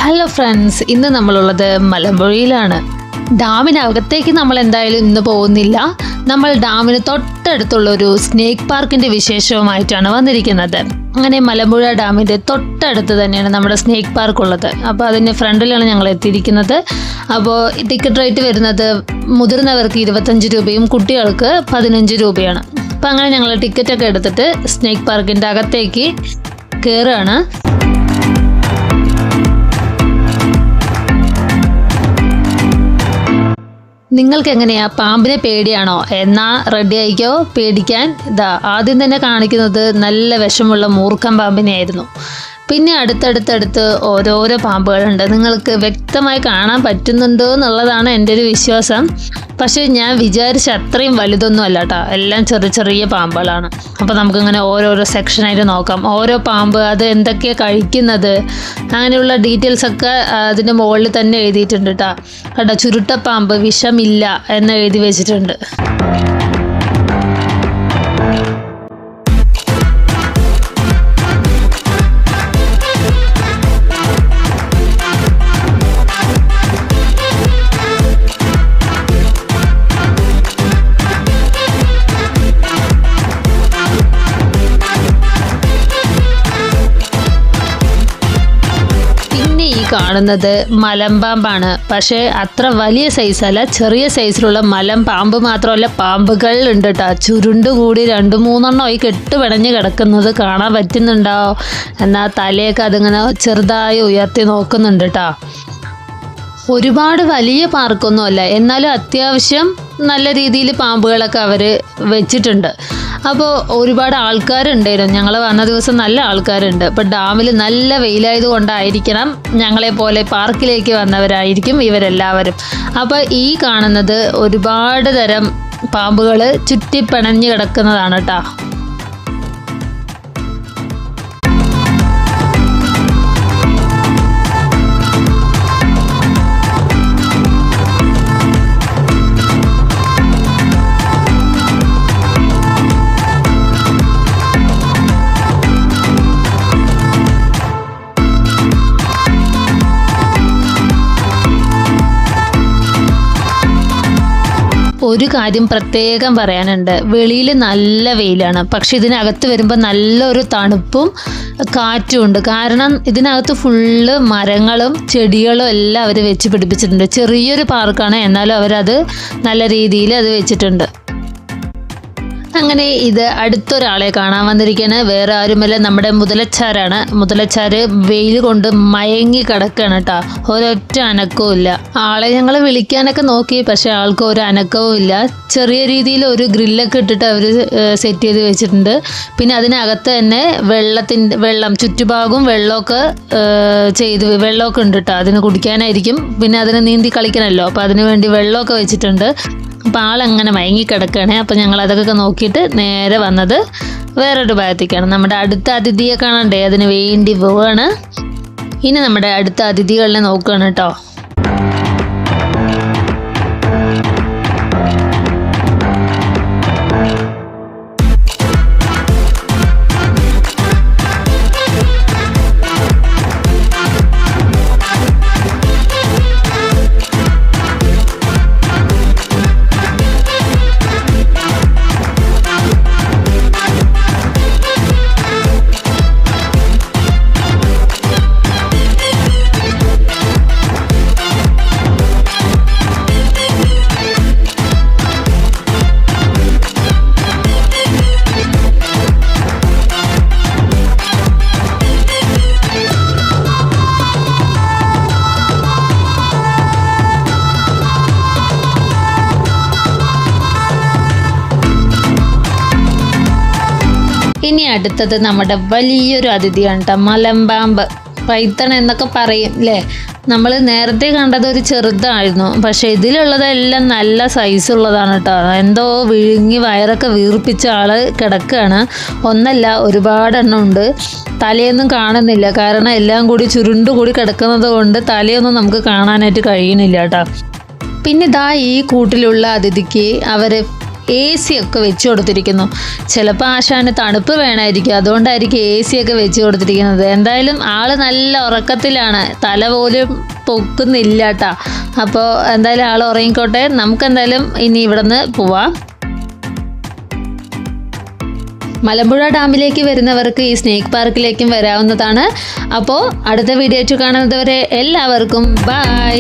Hello friends, ഇന്ന് നമ്മളുള്ളത് മലമ്പുഴയിലാണ്. ഡാമിനകത്തേക്ക് നമ്മൾ എന്തായാലും ഇന്ന് പോകുന്നില്ല. നമ്മൾ ഡാമിന് തൊട്ടടുത്തുള്ള ഒരു സ്നേക്ക് പാർക്കിന്റെ വിശേഷവുമായിട്ടാണ് വന്നിരിക്കുന്നത്. അങ്ങനെ മലമ്പുഴ ഡാമിന്റെ തൊട്ടടുത്ത് തന്നെയാണ് നമ്മുടെ സ്നേക്ക് പാർക്ക് ഉള്ളത്. അപ്പോൾ അതിൻ്റെ ഫ്രണ്ടിലാണ് ഞങ്ങൾ എത്തിയിരിക്കുന്നത്. അപ്പോൾ ടിക്കറ്റ് റേറ്റ് വരുന്നത് മുതിർന്നവർക്ക് 25 രൂപയും കുട്ടികൾക്ക് 15 രൂപയാണ്. അപ്പോൾ അങ്ങനെ ഞങ്ങൾ ടിക്കറ്റൊക്കെ എടുത്തിട്ട് സ്നേക്ക് പാർക്കിൻ്റെ അകത്തേക്ക് കയറുകയാണ്. നിങ്ങൾക്ക് എങ്ങനെയാ, പാമ്പിനെ പേടിയാണോ? എന്നാ റെഡി ആയിക്കോ പേടിക്കാൻ. ആദ്യം തന്നെ കാണിക്കുന്നത് നല്ല വിഷമുള്ള മൂർഖൻ പാമ്പിനെയായിരുന്നു. പിന്നെ അടുത്തടുത്തടുത്ത് ഓരോരോ പാമ്പുകളുണ്ട്. നിങ്ങൾക്ക് വ്യക്തമായി കാണാൻ പറ്റുന്നുണ്ടോ എന്നുള്ളതാണ് എൻ്റെ ഒരു വിശ്വാസം. പക്ഷേ ഞാൻ വിചാരിച്ച അത്രയും വലുതൊന്നും അല്ല കേട്ടോ, എല്ലാം ചെറിയ ചെറിയ പാമ്പുകളാണ്. അപ്പോൾ നമുക്കിങ്ങനെ ഓരോരോ സെക്ഷനായിട്ട് നോക്കാം. ഓരോ പാമ്പ് അത് എന്തൊക്കെയാണ് കഴിക്കുന്നത് അങ്ങനെയുള്ള ഡീറ്റെയിൽസൊക്കെ അതിൻ്റെ മുകളിൽ തന്നെ എഴുതിയിട്ടുണ്ട് കേട്ടോ. കേട്ടോ, ചുരുട്ടപ്പാമ്പ് വിഷമില്ല എന്ന് എഴുതി വെച്ചിട്ടുണ്ട്. കാണുന്നത് മലമ്പാമ്പാണ്. പക്ഷേ അത്ര വലിയ സൈസല്ല, ചെറിയ സൈസിലുള്ള മലമ്പാമ്പ് മാത്രമല്ല, പാമ്പുകൾ ഉണ്ട് കേട്ടോ. ചുരുണ്ടുകൂടി 2-3 കെട്ടുപിണഞ്ഞ് കിടക്കുന്നത് കാണാൻ പറ്റുന്നുണ്ടാവും. എന്നാൽ തലയൊക്കെ അതിങ്ങനെ ചെറുതായി ഉയർത്തി നോക്കുന്നുണ്ട് കേട്ടോ. ഒരുപാട് വലിയ പാർക്കൊന്നുമല്ല, എന്നാലും അത്യാവശ്യം നല്ല രീതിയിൽ പാമ്പുകളൊക്കെ അവർ വെച്ചിട്ടുണ്ട്. അപ്പോൾ ഒരുപാട് ആൾക്കാരുണ്ടായിരുന്നു. ഞങ്ങൾ വന്ന ദിവസം നല്ല ആൾക്കാരുണ്ട്. അപ്പോൾ ഡാമിൽ നല്ല വെയിലായത് കൊണ്ടായിരിക്കണം ഞങ്ങളെപ്പോലെ പാർക്കിലേക്ക് വന്നവരായിരിക്കും ഇവരെല്ലാവരും. അപ്പോൾ ഈ കാണുന്നത് ഒരുപാട് തരം പാമ്പുകൾ ചുറ്റിപ്പിണഞ്ഞ് കിടക്കുന്നതാണ് കേട്ടോ. ഒരു കാര്യം പ്രത്യേകം പറയാനുണ്ട്. വെളിയിൽ നല്ല വെയിലാണ്, പക്ഷെ ഇതിനകത്ത് വരുമ്പോൾ നല്ലൊരു തണുപ്പും കാറ്റും ഉണ്ട്. കാരണം ഇതിനകത്ത് ഫുള്ള് മരങ്ങളും ചെടികളും എല്ലാം അവർ വെച്ച് പിടിപ്പിച്ചിട്ടുണ്ട്. ചെറിയൊരു പാർക്കാണ്, എന്നാലും അവരത് നല്ല രീതിയിൽ അത് വെച്ചിട്ടുണ്ട്. അങ്ങനെ ഇത് അടുത്തൊരാളെ കാണാൻ വന്നിരിക്കുകയാണ്. വേറെ ആരുമല്ല, നമ്മുടെ മുതലച്ചാരാണ്. മുതലച്ചാര് വെയിൽ കൊണ്ട് മയങ്ങി കിടക്കുകയാണ് കേട്ടോ. ഒരൊറ്റ അനക്കവും ഇല്ല. ആളെ ഞങ്ങൾ വിളിക്കാനൊക്കെ നോക്കി, പക്ഷെ ആൾക്ക് ഒരു അനക്കവും ഇല്ല. ചെറിയ രീതിയിൽ ഒരു ഗ്രില്ലൊക്കെ ഇട്ടിട്ട് അവർ സെറ്റ് ചെയ്ത് വെച്ചിട്ടുണ്ട്. പിന്നെ അതിനകത്ത് തന്നെ വെള്ളം ചുറ്റുഭാഗവും വെള്ളമൊക്കെ വെള്ളമൊക്കെ ഉണ്ട് കേട്ടോ. അതിന് കുടിക്കാനായിരിക്കും, പിന്നെ അതിന് നീന്തി കളിക്കണമല്ലോ, അപ്പോൾ അതിന് വേണ്ടി വെള്ളമൊക്കെ വെച്ചിട്ടുണ്ട്. അപ്പോൾ ആളങ്ങനെ മയങ്ങി കിടക്കുകയാണ്. അപ്പോൾ ഞങ്ങൾ അതൊക്കെ നോക്കിയിട്ട് നേരെ വന്നത് വേറൊരു ഭാഗത്തേക്കാണ്. നമ്മുടെ അടുത്ത അതിഥിയെ കാണണ്ടേ, അതിന് വേണ്ടി പോവാണ്. ഇനി നമ്മുടെ അടുത്ത അതിഥികളെ നോക്കുകയാണ് കേട്ടോ. ഇനി അടുത്തത് നമ്മുടെ വലിയൊരു അതിഥിയാണ് കേട്ടോ, മലമ്പാമ്പ്. പൈത്തൺ എന്നൊക്കെ പറയും അല്ലേ. നമ്മൾ നേരത്തെ കണ്ടത് ഒരു ചെറുതായിരുന്നു, പക്ഷെ ഇതിലുള്ളതെല്ലാം നല്ല സൈസുള്ളതാണ് കേട്ടോ. എന്തോ വിഴുങ്ങി വയറൊക്കെ വീർപ്പിച്ച ആൾ കിടക്കുകയാണ്. ഒന്നല്ല, ഒരുപാടെണ്ണം ഉണ്ട്. തലയൊന്നും കാണുന്നില്ല, കാരണം എല്ലാം കൂടി ചുരുണ്ടുകൂടി കിടക്കുന്നത് കൊണ്ട് തലയൊന്നും നമുക്ക് കാണാനായിട്ട് കഴിയുന്നില്ല കേട്ടോ. പിന്നെ ഈ കൂട്ടിലുള്ള അതിഥിക്ക് അവർ AC ഒക്കെ വെച്ച് കൊടുത്തിരിക്കുന്നു. ചിലപ്പോൾ ആശാന് തണുപ്പ് വേണമായിരിക്കും, അതുകൊണ്ടായിരിക്കും AC ഒക്കെ വെച്ച് കൊടുത്തിരിക്കുന്നത്. എന്തായാലും ആള് നല്ല ഉറക്കത്തിലാണ്, തല പോലും പൊക്കുന്നില്ല കേട്ടോ. അപ്പോൾ എന്തായാലും ആൾ ഉറങ്ങിക്കോട്ടെ. നമുക്കെന്തായാലും ഇനി ഇവിടെ നിന്ന് പോവാം. മലമ്പുഴ ഡാമിലേക്ക് വരുന്നവർക്ക് ഈ സ്നേക്ക് പാർക്കിലേക്കും വരാവുന്നതാണ്. അപ്പോൾ അടുത്ത വീഡിയോ കാണുന്നതുവരെ എല്ലാവർക്കും ബൈ.